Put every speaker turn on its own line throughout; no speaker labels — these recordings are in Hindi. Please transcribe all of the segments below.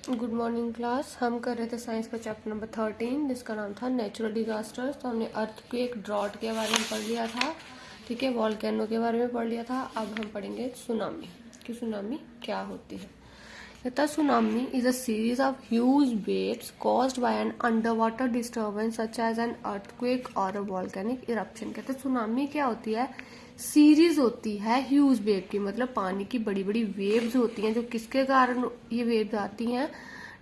Good morning class. हम कर रहे थे साइंस का चैप्टर नंबर 13 जिसका नाम था नेचुरल डिजास्टर्स। तो हमने अर्थक्वेक, ड्रॉट के बारे में पढ़ लिया था, ठीक है, वॉल्केनो के बारे में पढ़ लिया था। अब हम पढ़ेंगे सुनामी कि सुनामी क्या होती है। कहता tsunami is a series of huge waves caused by an under water disturbance such as an earthquake or a volcanic eruption. कहते सुनामी क्या होती है, सीरीज होती है ह्यूज वेव की, मतलब पानी की बड़ी बड़ी वेव्स होती हैं जो किसके कारण ये वेव्स आती हैं,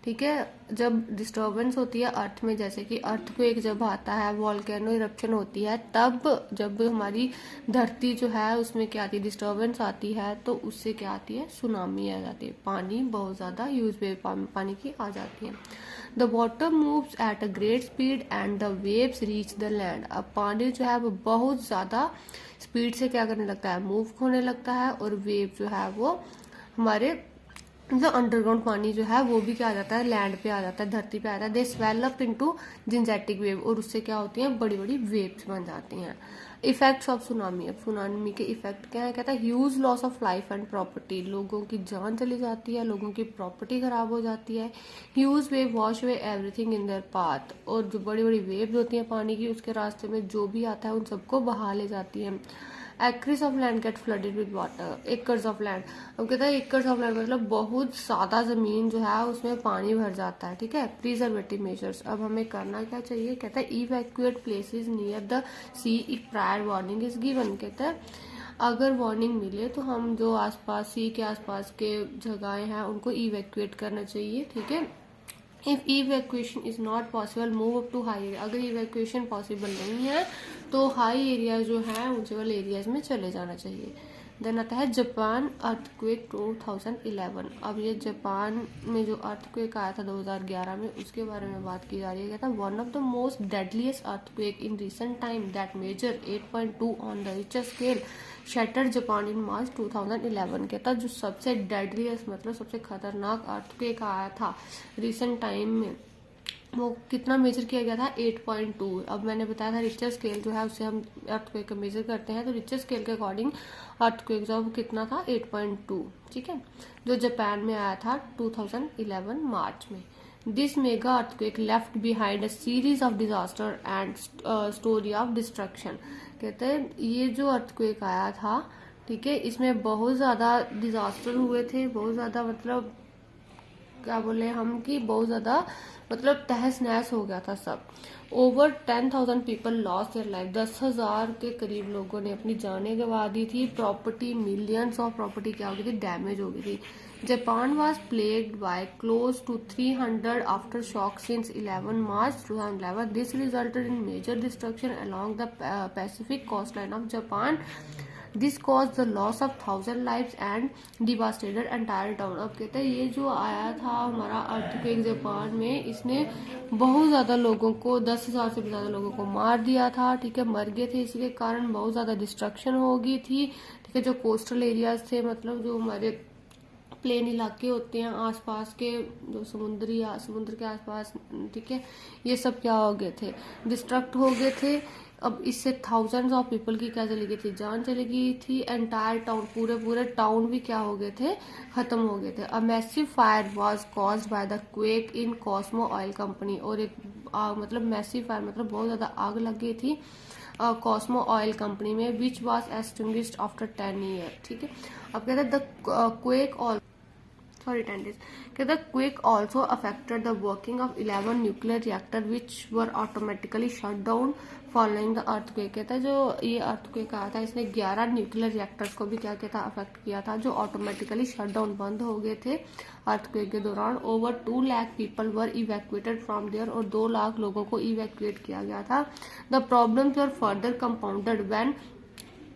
ठीक है, जब डिस्टरबेंस होती है अर्थ में, जैसे कि अर्थक्वेक जब आता है, वॉल्केनो इरप्शन होती है, तब जब हमारी धरती जो है उसमें क्या आती है, डिस्टरबेंस आती है, तो उससे क्या आती है, सुनामी आ जाती है। पानी बहुत ज्यादा ह्यूज वेव पानी की आ जाती है। The water moves at a great speed and the waves reach the land. अब पानी जो है वो बहुत ज्यादा स्पीड से क्या करने लगता है, मूव होने लगता है, और वेव जो है वो हमारे मतलब अंडरग्राउंड पानी जो है वो भी क्या आ जाता है, लैंड पे आ जाता है, धरती पे आ जाता है। दे स्वेल अप इनटू जिंजेटिक वेव, और उससे क्या होती हैं, बड़ी बड़ी वेव्स बन जाती हैं। Effects of tsunami. अब सुनामी के इफेक्ट क्या है, कहता है huge loss of life and property, लोगों की जान चली जाती है, लोगों की प्रॉपर्टी खराब हो जाती है। Huge wave wash way everything in their path, और जो बड़ी बड़ी वेव्स होती हैं पानी की, उसके रास्ते में जो भी आता है उन सबको बहा ले जाती है। Acres of land get flooded with water, acres of land. अब कहता है एकर्स ऑफ लैंड मतलब बहुत ज्यादा जमीन जो है उसमें पानी भर जाता है, ठीक है। Preservative measures. अब हमें करना क्या चाहिए, कहता है evacuate places near the see if prior warning is given. कहता है अगर वार्निंग मिले तो हम जो आसपास सी के आसपास के जगहें हैं उनको इवैक्यूएट करना चाहिए, ठीक है। If evacuation is not possible move up to high area, अगर इवैक्यूएशन पॉसिबल नहीं है तो हाई एरिया जो है ऊंचे वाले एरियाज में चले जाना चाहिए। देन आता है जापान अर्थक्वेक 2011। अब ये जापान में जो अर्थक्वेक आया था 2011 में, उसके बारे में बात की जा रही है। कहता है one of the most deadliest earthquake in recent time that major 8.2 on the Richter scale shatter Japan in March 2011। कहता जो सबसे डेडलीस्ट मतलब सबसे खतरनाक अर्थक्वेक आया था रिसेंट टाइम में, वो कितना मेजर किया गया था, 8.2। अब मैंने बताया था रिक्टर स्केल जो है उससे हम अर्थक्वेक का मेजर करते हैं, तो रिक्टर स्केल के अकॉर्डिंग अर्थक्वेक जो कितना था, 8.2, ठीक है, जो जापान में आया था 2011 मार्च में। This mega earthquake left behind a series of disaster and story of destruction. कहते हैं ये जो अर्थक्वेक आया था, ठीक है, इसमें बहुत ज्यादा डिजास्टर हुए थे, बहुत ज्यादा मतलब क्या बोले हम कि बहुत ज्यादा मतलब तहस नहस हो गया था सब। Over 10,000 people loss their life, 10,000 के करीब लोगों ने अपनी जानें गंवा दी थी। प्रॉपर्टी, मिलियंस ऑफ प्रॉपर्टी क्या हो गई थी, डैमेज हो गई थी। Japan was plagued by close to 300 after shock since 11 March 2011। This resulted in major destruction along the Pacific coast line of Japan. This cause the loss of 1,000 lives and devastated entire town. अब कहते हैं ये जो आया था हमारा अर्थक्वेक जापान में, इसने बहुत ज्यादा लोगों को, 10,000 से भी ज्यादा लोगों को मार दिया था, ठीक है, मर गए थे, इसके कारण बहुत ज्यादा डिस्ट्रक्शन हो गई थी, ठीक है। जो कोस्टल एरियाज थे, मतलब जो हमारे प्लेन इलाके होते हैं आसपास के, जो समुद्र के आसपास, ठीक है, ये सब क्या हो गए थे, डिस्ट्रक्ट हो गए थे। अब इससे थाउजेंड्स ऑफ पीपल की क्या चली गई थी, जान चली गई थी। एंटायर टाउन, पूरे टाउन भी क्या हो गए थे, खत्म हो गए थे। A massive fire was caused by the quake in Cosmo oil company, और एक मतलब मैसिव फायर मतलब बहुत ज्यादा आग लग गई थी कॉस्मो ऑयल कंपनी में, which was extinguished after 10 year, ठीक है। अब कहते हैं the quake all 10 days. The quake also affected the working of 11 nuclear reactors which were automatically shut down following the earthquake. कहता है जो ये अर्थक्वेक आया था इसने 11 न्यूक्लियर रिएक्टर्स को भी क्या किया था, अफेक्ट किया था, जो ऑटोमेटिकली शट डाउन बंद हो गए थे अर्थक्वेक के दौरान। Over 2 lakh people were evacuated from there, और 2 लाख लोगों को इवैक्यूएट किया गया था। The problems were further compounded when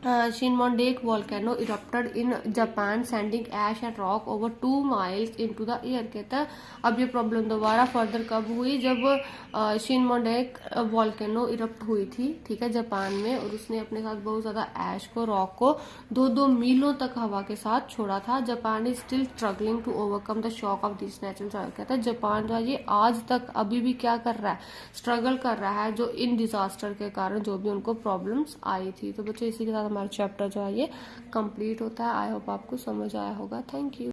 Shinmondae volcano erupted in Japan, sending ash and rock over 2 miles into the air. कहता है अब ये प्रॉब्लम दोबारा फर्दर कब हुई, जब शिनमोंडेक वॉल्केनो इरप्ट हुई थी, ठीक है, जापान में, और उसने अपने साथ बहुत ज्यादा ऐश को, रॉक को 2-2 मीलों तक हवा के साथ छोड़ा था। Japan is still struggling to overcome the shock of this natural disaster. कहता है जापान जो है ये आज तक अभी भी क्या कर रहा है, स्ट्रगल कर रहा है, जो इन डिजास्टर के कारण जो भी उनको प्रॉब्लम्स आई थी। तो बच्चों इसी के साथ हमारा चैप्टर जो है ये कंप्लीट होता है। आई होप आपको समझ आया होगा। Thank you.